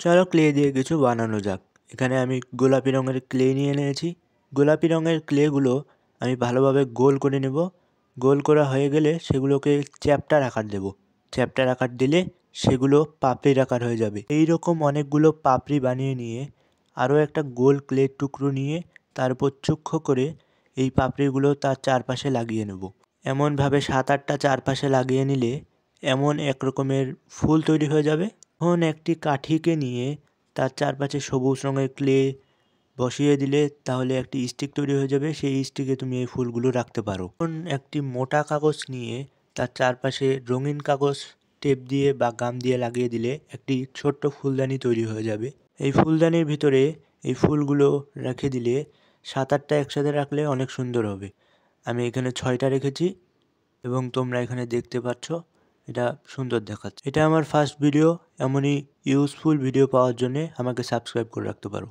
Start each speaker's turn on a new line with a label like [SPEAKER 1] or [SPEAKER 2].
[SPEAKER 1] চলো ক্লে দিয়ে কিছু বানানো যাক। এখানে আমি গোলাপি রঙের ক্লে নিয়ে নিয়েছি। গোলাপি রঙের ক্লেগুলো আমি ভালোভাবে গোল করে নেব। গোল করা হয়ে গেলে সেগুলোকে চ্যাপ্টার আকার দেব। চ্যাপ্টার আকার দিলে সেগুলো পাপড়ির আকার হয়ে যাবে। এই রকম অনেকগুলো পাপড়ি বানিয়ে নিয়ে আরও একটা গোল ক্লের টুকরো নিয়ে তার উপর সূক্ষ্ম করে এই পাপড়িগুলো তার চারপাশে লাগিয়ে নেব। এমনভাবে 7-8টা চারপাশে লাগিয়ে নিলে এমন এক রকমের ফুল তৈরি হয়ে যাবে। এখন একটি কাঠিকে নিয়ে তার চারপাশে সবুজ রঙের ক্লে বসিয়ে দিলে তাহলে একটি স্টিক তৈরি হয়ে যাবে। সেই স্টিকে তুমি এই ফুলগুলো রাখতে পারো। এখন একটি মোটা কাগজ নিয়ে তার চারপাশে রঙিন কাগজ টেপ দিয়ে বা গাম দিয়ে লাগিয়ে দিলে একটি ছোট্ট ফুলদানি তৈরি হয়ে যাবে। এই ফুলদানির ভিতরে এই ফুলগুলো রেখে দিলে 7-8টা একসাথে রাখলে অনেক সুন্দর হবে। আমি এখানে 6টা রেখেছি এবং তোমরা এখানে দেখতে পাচ্ছ এটা সুন্দর দেখাচ্ছে। এটা আমার ফার্স্ট ভিডিও। এমনই ইউজফুল ভিডিও পাওয়ার জন্য আমাকে সাবস্ক্রাইব করে রাখতে পারো।